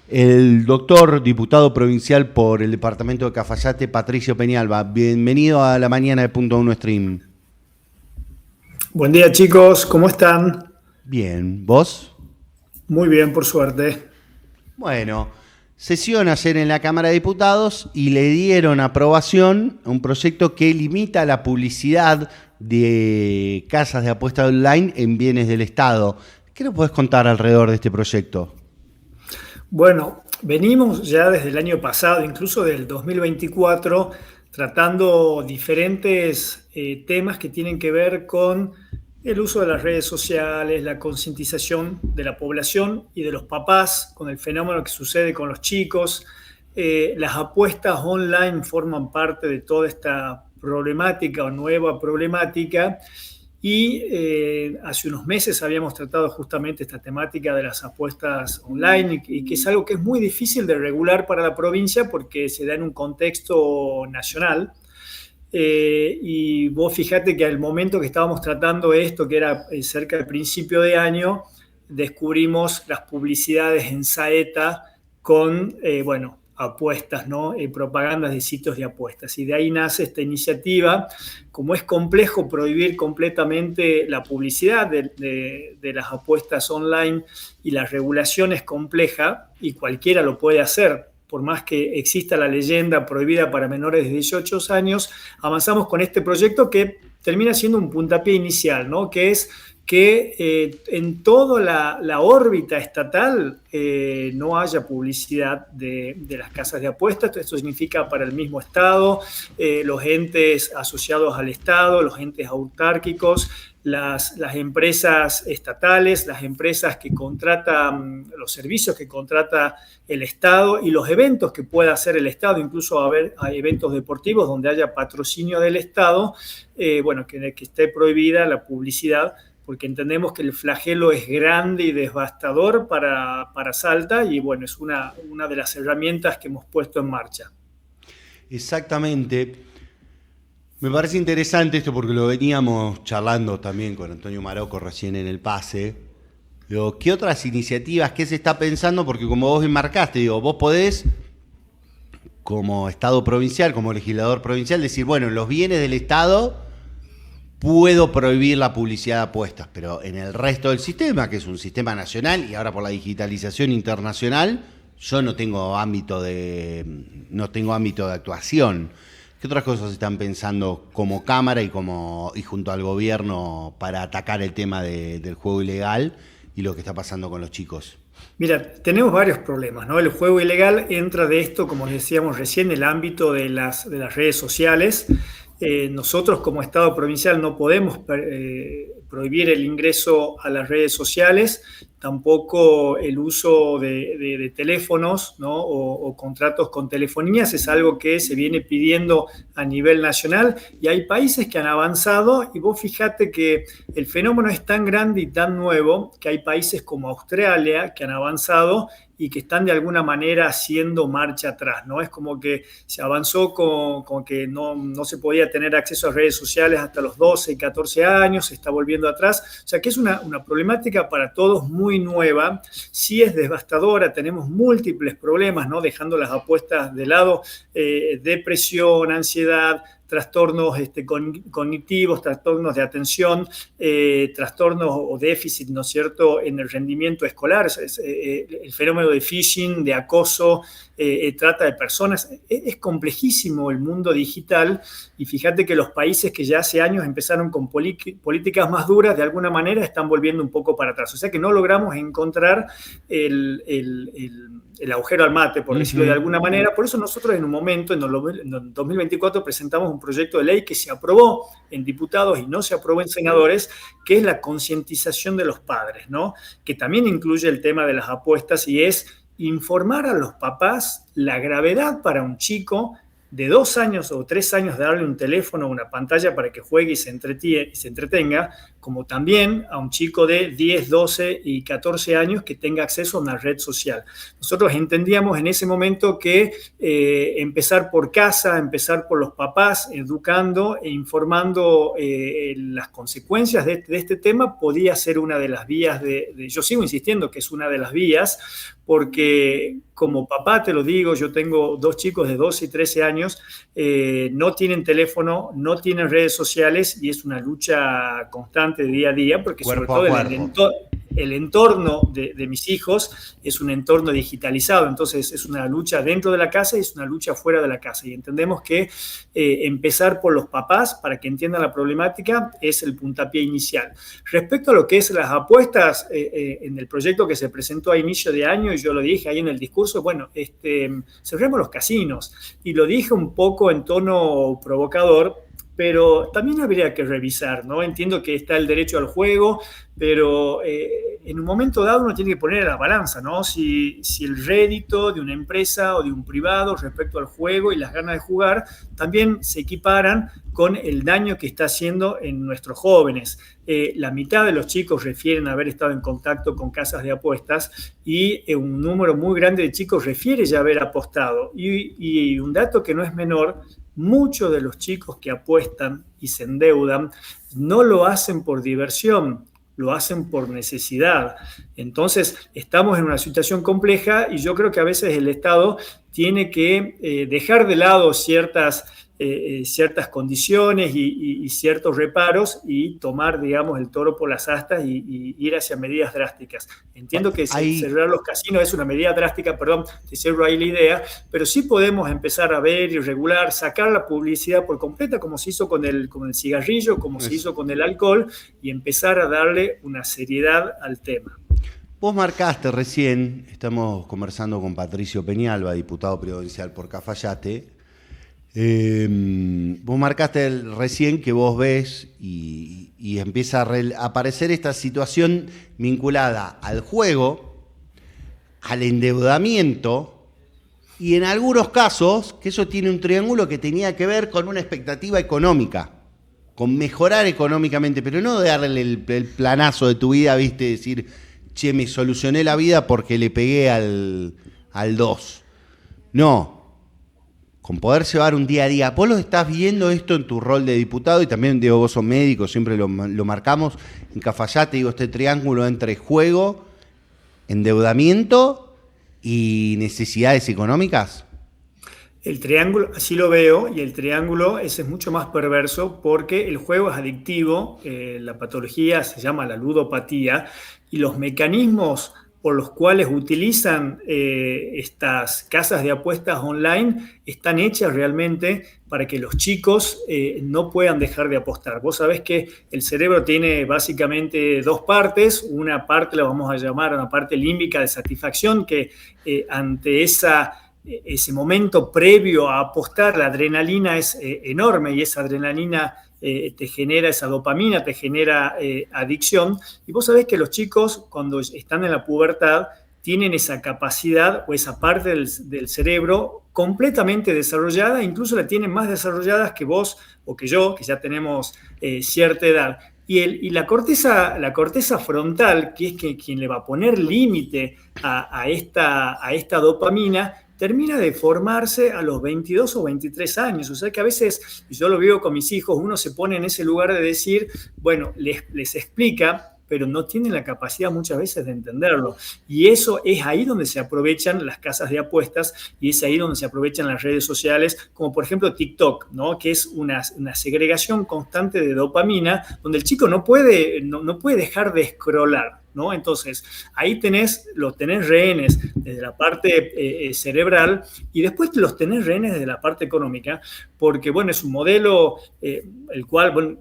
el doctor diputado provincial por el departamento de Cafayate, Patricio Peñalba. Bienvenido a la mañana de Punto Uno Stream. Buen día, chicos, ¿cómo están? Bien, ¿vos? Muy bien, por suerte. Bueno, sesión ayer en la Cámara de Diputados y le dieron aprobación a un proyecto que limita la publicidad de casas de apuesta online en bienes del Estado. ¿Qué nos podés contar alrededor de este proyecto? Bueno, venimos ya desde el año pasado, incluso del 2024, tratando diferentes temas que tienen que ver con el uso de las redes sociales, la concientización de la población y de los papás con el fenómeno que sucede con los chicos. Las apuestas online forman parte de toda esta problemática o nueva problemática. Y hace unos meses habíamos tratado justamente esta temática de las apuestas online y que es algo que es muy difícil de regular para la provincia porque se da en un contexto nacional. Y vos fijate que al momento que estábamos tratando esto, que era cerca del principio de año, descubrimos las publicidades en Saeta con, bueno, apuestas, ¿no? Propagandas de sitios de apuestas. Y de ahí nace esta iniciativa. Como es complejo prohibir completamente la publicidad de las apuestas online y la regulación es compleja y cualquiera lo puede hacer, por más que exista la leyenda prohibida para menores de 18 años, avanzamos con este proyecto que termina siendo un puntapié inicial, ¿no? Que es que en toda la órbita estatal no haya publicidad de las casas de apuestas. Esto significa para el mismo Estado, los entes asociados al Estado, los entes autárquicos, las empresas estatales, las empresas que contratan, los servicios que contrata el Estado y los eventos que pueda hacer el Estado, incluso hay eventos deportivos donde haya patrocinio del Estado, bueno, que esté prohibida la publicidad, porque entendemos que el flagelo es grande y devastador para Salta y bueno, es una de las herramientas que hemos puesto en marcha. Exactamente. Me parece interesante esto porque lo veníamos charlando también con Antonio Marocco recién en el pase. Digo, ¿qué otras iniciativas, qué se está pensando? Porque como vos enmarcaste, digo, vos podés, como Estado provincial, como legislador provincial, decir, bueno, en los bienes del Estado puedo prohibir la publicidad de apuestas, pero en el resto del sistema, que es un sistema nacional y ahora por la digitalización internacional, yo no tengo ámbito de actuación. ¿Qué otras cosas están pensando como Cámara y junto al gobierno para atacar el tema del juego ilegal y lo que está pasando con los chicos? Mira, tenemos varios problemas, ¿no? El juego ilegal entra de esto, como decíamos recién, el ámbito de las redes sociales. Nosotros como Estado provincial no podemos prohibir el ingreso a las redes sociales, tampoco el uso de teléfonos, ¿no? o contratos con telefonías, es algo que se viene pidiendo a nivel nacional y hay países que han avanzado y vos fíjate que el fenómeno es tan grande y tan nuevo que hay países como Australia que han avanzado y que están de alguna manera haciendo marcha atrás, ¿no? Es como que se avanzó con que no se podía tener acceso a redes sociales hasta los 12 y 14 años, se está volviendo atrás. O sea que es una problemática para todos muy nueva, sí es devastadora, tenemos múltiples problemas, ¿no? Dejando las apuestas de lado, depresión, ansiedad, trastornos cognitivos, trastornos de atención, trastornos o déficit, ¿no es cierto?, en el rendimiento escolar, el fenómeno de phishing, de acoso, trata de personas. Es complejísimo el mundo digital y fíjate que los países que ya hace años empezaron con políticas más duras, de alguna manera están volviendo un poco para atrás. O sea que no logramos encontrar el agujero al mate, por decirlo de alguna manera. Por eso nosotros en un momento, en 2024, presentamos un proyecto de ley que se aprobó en diputados y no se aprobó en senadores, que es la concientización de los padres, ¿no? Que también incluye el tema de las apuestas y es informar a los papás la gravedad para un chico de 2 años o 3 años de darle un teléfono o una pantalla para que juegue y se entretenga, como también a un chico de 10, 12 y 14 años que tenga acceso a una red social. Nosotros entendíamos en ese momento que empezar por casa, empezar por los papás, educando e informando las consecuencias de este tema podía ser una de las vías yo sigo insistiendo que es una de las vías, porque como papá te lo digo, yo tengo 2 chicos de 12 y 13 años, no tienen teléfono, no tienen redes sociales y es una lucha constante de día a día, porque Cuerpo sobre a todo cuerpo. el entorno de mis hijos es un entorno digitalizado, entonces es una lucha dentro de la casa y es una lucha fuera de la casa. Y entendemos que empezar por los papás para que entiendan la problemática es el puntapié inicial. Respecto a lo que es las apuestas, en el proyecto que se presentó a inicio de año, y yo lo dije ahí en el discurso, bueno, cerremos los casinos. Y lo dije un poco en tono provocador, pero también habría que revisar, ¿no? Entiendo que está el derecho al juego, pero en un momento dado uno tiene que poner a la balanza, ¿no? Si el rédito de una empresa o de un privado respecto al juego y las ganas de jugar también se equiparan con el daño que está haciendo en nuestros jóvenes. La mitad de los chicos refieren haber estado en contacto con casas de apuestas y un número muy grande de chicos refiere ya haber apostado. Y un dato que no es menor, muchos de los chicos que apuestan y se endeudan no lo hacen por diversión, lo hacen por necesidad. Entonces, estamos en una situación compleja y yo creo que a veces el Estado tiene que dejar de lado ciertas condiciones y ciertos reparos y tomar, digamos, el toro por las astas y ir hacia medidas drásticas. Entiendo que Hay, cerrar los casinos es una medida drástica, perdón, te cierro ahí la idea, pero sí podemos empezar a ver y regular, sacar la publicidad por completa, como se hizo con el cigarrillo, como se hizo con el alcohol, y empezar a darle una seriedad al tema. Vos marcaste recién, estamos conversando con Patricio Peñalba, diputado provincial por Cafayate. Vos marcaste recién que vos ves y empieza a aparecer esta situación vinculada al juego, al endeudamiento y en algunos casos que eso tiene un triángulo que tenía que ver con una expectativa económica, con mejorar económicamente, pero no de darle el planazo de tu vida, viste, decir, che, me solucioné la vida porque le pegué al 2. No, con poder llevar un día a día. Vos lo estás viendo esto en tu rol de diputado y también, digo, vos sos médico, siempre lo marcamos en Cafayate, digo, este triángulo entre juego, endeudamiento y necesidades económicas. El triángulo, así lo veo, y el triángulo ese es mucho más perverso porque el juego es adictivo, la patología se llama la ludopatía, y los mecanismos por los cuales utilizan estas casas de apuestas online están hechas realmente para que los chicos no puedan dejar de apostar. Vos sabés que el cerebro tiene básicamente 2 partes, una parte la vamos a llamar una parte límbica de satisfacción, que ante ese momento previo a apostar, la adrenalina es enorme y esa adrenalina te genera, esa dopamina te genera adicción. Y vos sabés que los chicos cuando están en la pubertad tienen esa capacidad o esa parte del cerebro completamente desarrollada, incluso la tienen más desarrolladas que vos o que yo, que ya tenemos cierta edad. Y la corteza frontal, que es quien le va a poner límite a esta dopamina, termina de formarse a los 22 o 23 años. O sea que a veces, y yo lo veo con mis hijos, uno se pone en ese lugar de decir, bueno, les explica, pero no tienen la capacidad muchas veces de entenderlo. Y eso es ahí donde se aprovechan las casas de apuestas y es ahí donde se aprovechan las redes sociales, como por ejemplo TikTok, ¿no? Que es una segregación constante de dopamina, donde el chico no puede dejar de scrollar, ¿no? Entonces, ahí los tenés rehenes desde la parte cerebral y después los tenés rehenes desde la parte económica, porque, bueno, es un modelo el cual, bueno,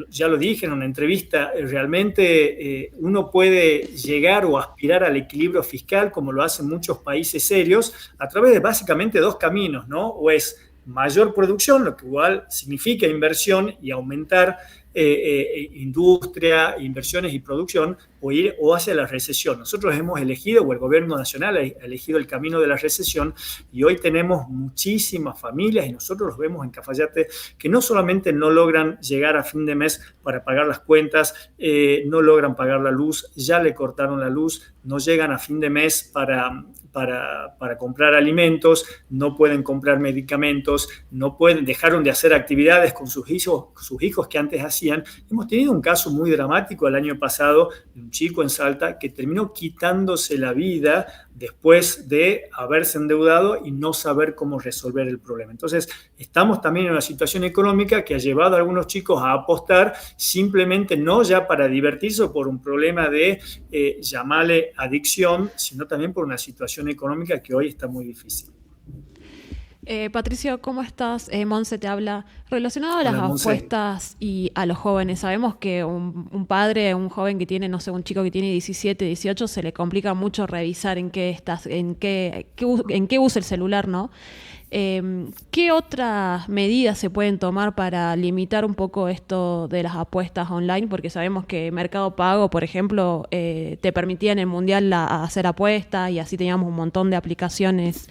ya lo dije en una entrevista, realmente uno puede llegar o aspirar al equilibrio fiscal como lo hacen muchos países serios a través de básicamente 2 caminos, ¿no? O es mayor producción, lo que igual significa inversión y aumentar industria, inversiones y producción, o hacia la recesión. Nosotros hemos elegido, o el gobierno nacional ha elegido el camino de la recesión, y hoy tenemos muchísimas familias, y nosotros los vemos en Cafayate, que no solamente no logran llegar a fin de mes para pagar las cuentas, no logran pagar la luz, ya le cortaron la luz, no llegan a fin de mes para comprar alimentos, no pueden comprar medicamentos, dejaron de hacer actividades con sus hijos que antes hacían. Hemos tenido un caso muy dramático el año pasado de un chico en Salta que terminó quitándose la vida después de haberse endeudado y no saber cómo resolver el problema. Entonces, estamos también en una situación económica que ha llevado a algunos chicos a apostar simplemente no ya para divertirse o por un problema de llamarle adicción, sino también por una situación económica que hoy está muy difícil. Patricio, ¿cómo estás? Monse te habla. Relacionado a las apuestas y a los jóvenes, sabemos que un padre, un joven que tiene, no sé, un chico que tiene 17, 18, se le complica mucho revisar en qué usa el celular, ¿no? ¿Qué otras medidas se pueden tomar para limitar un poco esto de las apuestas online? Porque sabemos que Mercado Pago, por ejemplo, te permitía en el Mundial hacer apuestas, y así teníamos un montón de aplicaciones.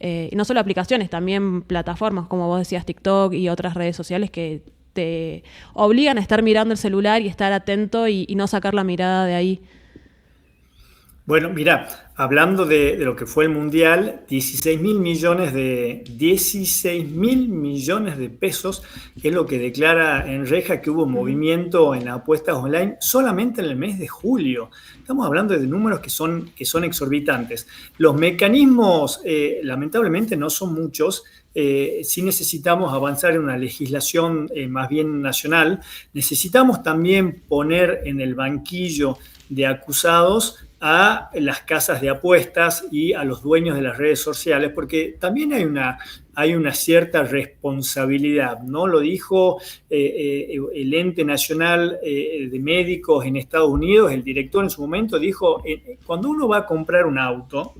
Y no solo aplicaciones, también plataformas, como vos decías, TikTok y otras redes sociales que te obligan a estar mirando el celular y estar atento y no sacar la mirada de ahí. Bueno, mira, hablando de lo que fue el Mundial, 16.000 millones de pesos, que es lo que declara en reja que hubo movimiento en las apuestas online solamente en el mes de julio. Estamos hablando de números que son exorbitantes. Los mecanismos, lamentablemente, no son muchos. Sí necesitamos avanzar en una legislación más bien nacional. Necesitamos también poner en el banquillo de acusados a las casas de apuestas y a los dueños de las redes sociales, porque también hay una cierta responsabilidad, ¿no? Lo dijo el ente nacional de médicos en Estados Unidos, el director en su momento dijo, cuando uno va a comprar un auto,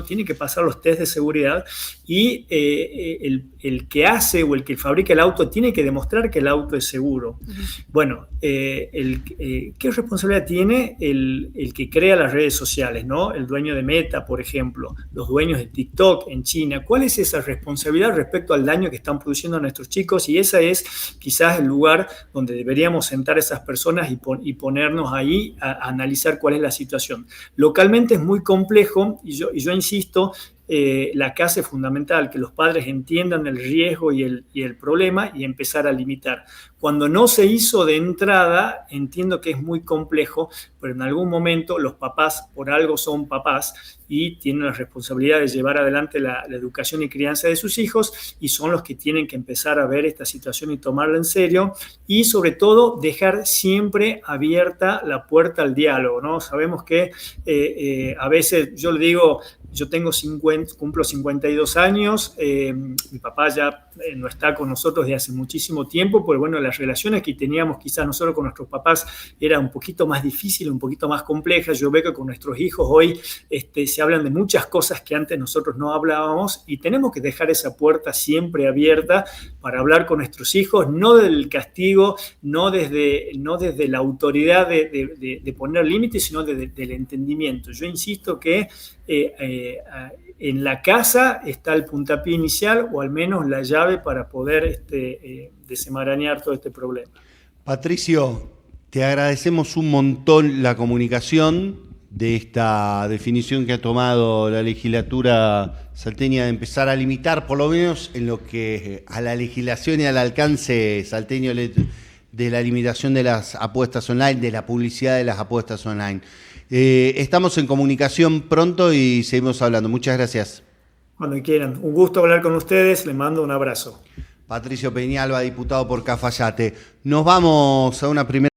tiene que pasar los test de seguridad y el que hace o el que fabrica el auto tiene que demostrar que el auto es seguro. Uh-huh. Bueno, ¿qué responsabilidad tiene el que crea las redes sociales, ¿no? El dueño de Meta, por ejemplo, los dueños de TikTok en China. ¿Cuál es esa responsabilidad respecto al daño que están produciendo a nuestros chicos? Y ese es quizás el lugar donde deberíamos sentar a esas personas y ponernos ahí a analizar cuál es la situación. Localmente es muy complejo y yo insisto, la que hace fundamental que los padres entiendan el riesgo y el problema y empezar a limitar. Cuando no se hizo de entrada, entiendo que es muy complejo, pero en algún momento los papás por algo son papás y tienen la responsabilidad de llevar adelante la educación y crianza de sus hijos, y son los que tienen que empezar a ver esta situación y tomarla en serio, y sobre todo dejar siempre abierta la puerta al diálogo, ¿no? Sabemos que a veces yo le digo, yo cumplo 52 años, mi papá ya no está con nosotros desde hace muchísimo tiempo, pero bueno, las relaciones que teníamos quizás nosotros con nuestros papás eran un poquito más difíciles, un poquito más complejas. Yo veo que con nuestros hijos hoy se hablan de muchas cosas que antes nosotros no hablábamos, y tenemos que dejar esa puerta siempre abierta para hablar con nuestros hijos, no del castigo, no desde la autoridad de poner límites, sino del entendimiento. Yo insisto que en la casa está el puntapié inicial, o al menos la llave para poder desenmarañar todo este problema. Patricio, te agradecemos un montón la comunicación de esta definición que ha tomado la legislatura salteña de empezar a limitar, por lo menos en lo que a la legislación y al alcance salteño de la limitación de las apuestas online, de la publicidad de las apuestas online. Estamos en comunicación pronto y seguimos hablando. Muchas gracias. Cuando quieran. Un gusto hablar con ustedes. Les mando un abrazo. Patricio Peñalba, diputado por Cafayate. Nos vamos a una primera